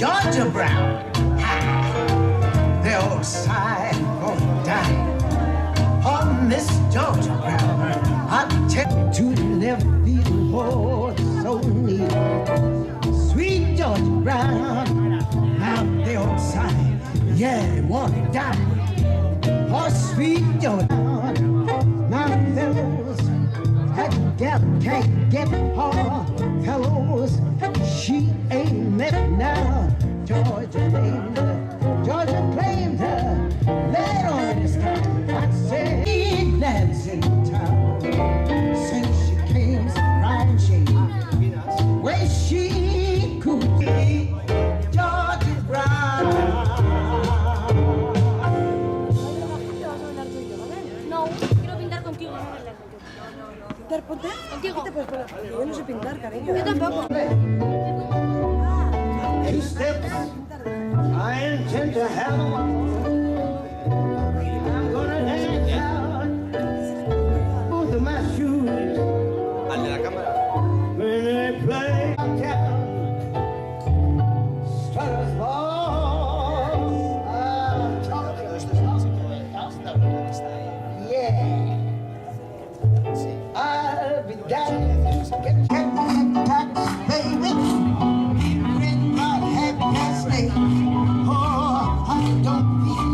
Georgia Brown, the old side gonna die. Oh, Miss Georgia Brown, I tell you to never feel oh so neat. Sweet Georgia Brown, out the old side, yeah, wanna die. Oh, sweet Georgia Brown, now fellows, that gal can't get her fellows. She ain't met now. Georgia claimed her. Georgia claimed her. Later on in this time, I said, ain't that's in town. Since she came crying shame, where she could be Georgia Brown. No, quiero pintar contigo. ¿Pintar ponte? Contigo. Yo no sé pintar, cariño. Yo tampoco. Two steps, I intend to have a walk. I'm gonna dance out both of my shoes. Al de la cámara. When they play town, strutters fall. Yeah, I'll be down. Get back, baby. With my happiness, oh, I don't feel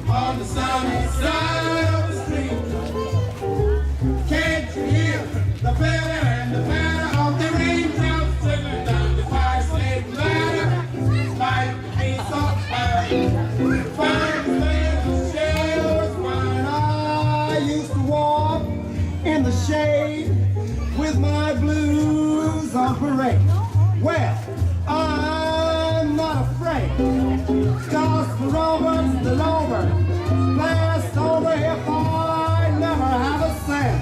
On the sunny side of the street, can't you hear the patter and the patter of the raindrops trickling down the fire-slate ladder? Might be so fine, the shell was mine. I used to walk in the shade with my blues on parade. Well, I'm not afraid. Cause for Robert's the Lover, blast over if I never have a cent.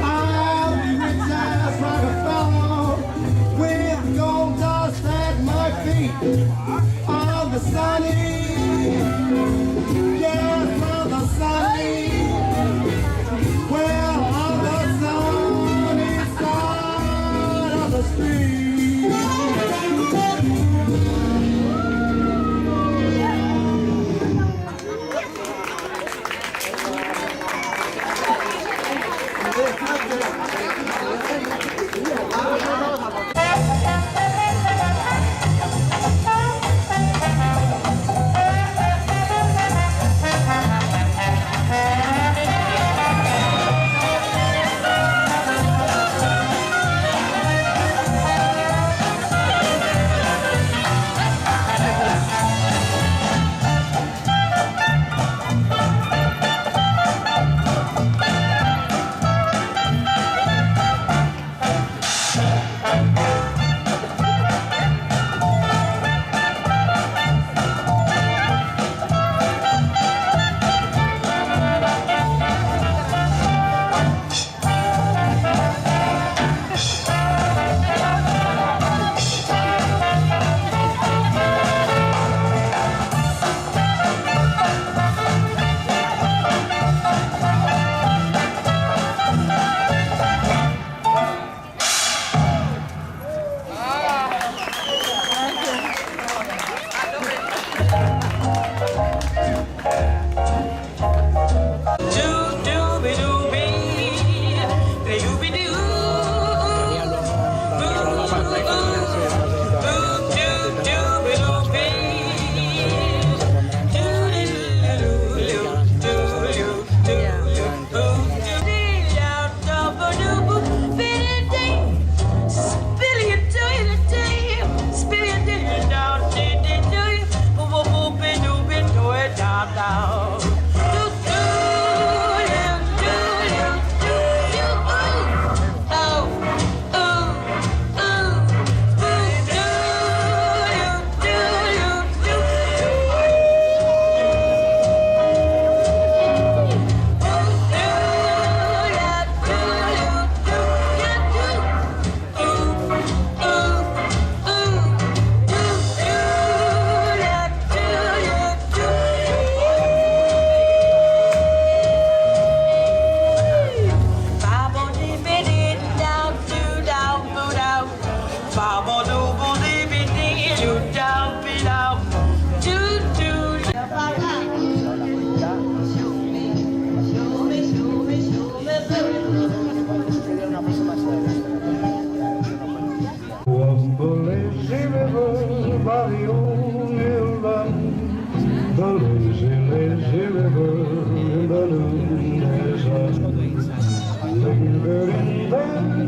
I'll be rich as Rockefeller with gold dust at my feet. On the sunny, yes, on the sunny, well, on the sunny side of the street.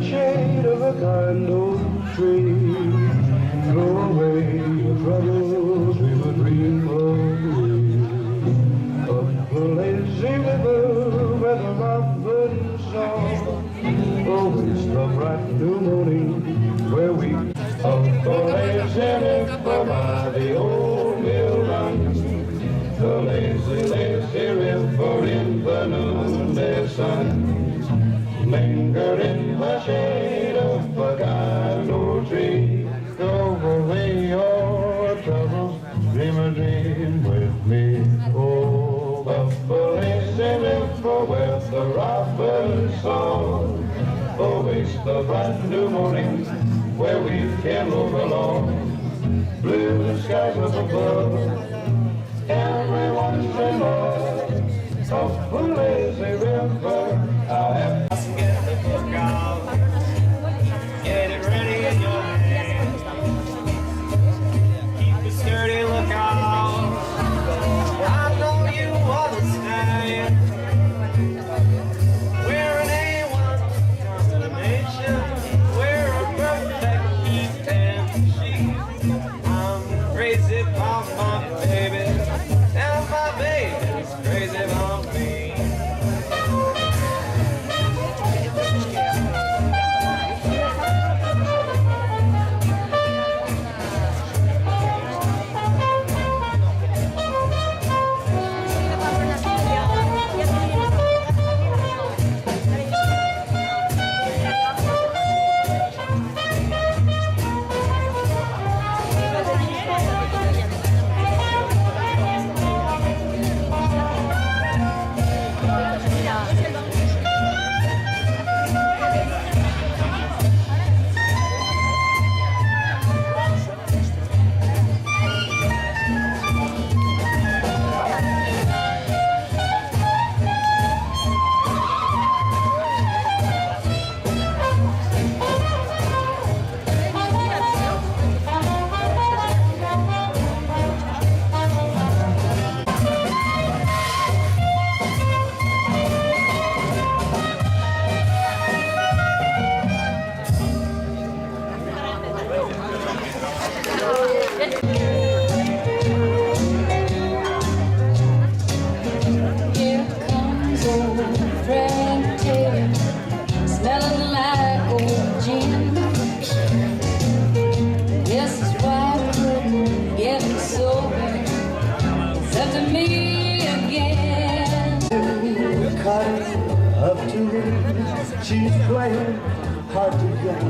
shade of a kind old tree. Throw away your troubles, we will dream of you. Up the lazy river where the robin song always the bright new morning where we up the lazy river by the old mill run. The lazy, lazy river in the noonday sun, linger in the shade of a kind old tree. Throw away your troubles, dream a dream with me. Oh, up the lazy river where the robin song awaits the bright new morning where we can move along. Blue skies up above, everyone's in love. Up the lazy river, I'll have to get the book out, get it ready in your hand, keep a sturdy lookout. I know you understand. We're an A1 combination, we're a perfect heat and sheet. I'm crazy about my baby, and my baby's crazy about me. Here comes old Frank Taylor, smelling like old gin. Yes, his wife couldn't get him sober, except to me again. We're cutting up to her, she's playing hard to get.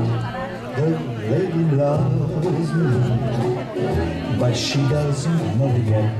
The lady loves me, but she doesn't know yet.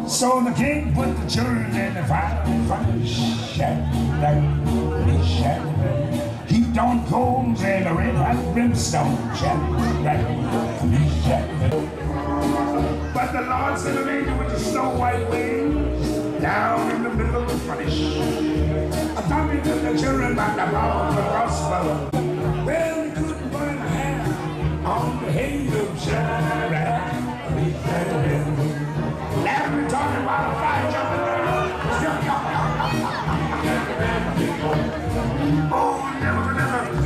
So the king put the children in the fire, heaped on coals and a red hot brimstone, But the Lord sent an angel with the snow white wings down in the middle of the furnace, talking to the children about the power of the gospel. Well, he couldn't find a hand on the head of Shadrach. Laughing, talking about a fire jumping there. Oh, never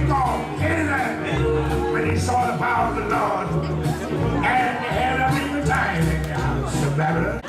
thought anything when he saw the power of the Lord and had him in the time in the house of Babylon.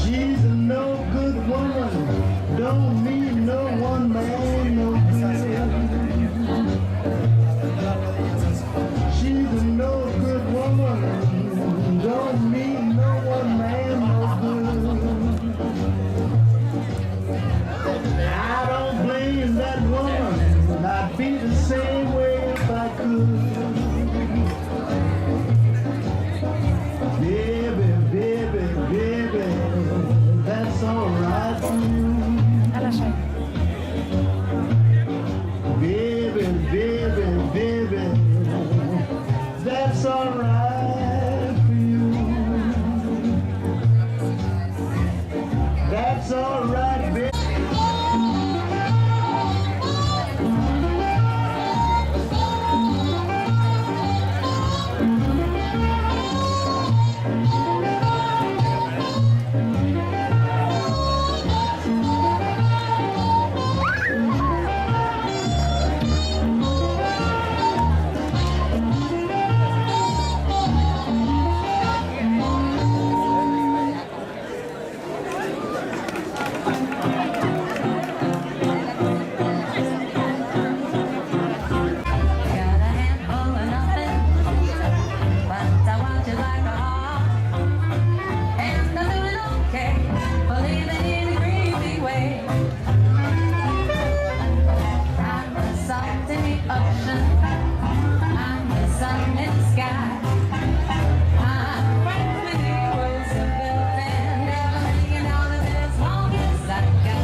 She's a no good woman, don't mean no one man no good. She's a no good woman, don't mean no one man no good. I don't blame that woman, I'd be the same way if I could. Baby, that's alright for you. Baby, that's alright for you. That's alright, baby. As long as I got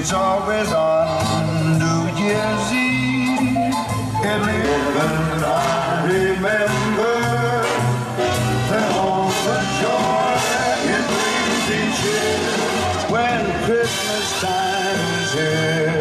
It's always on New Year's Eve. Every moment I remember that all the joy it brings each year when Christmas time is here.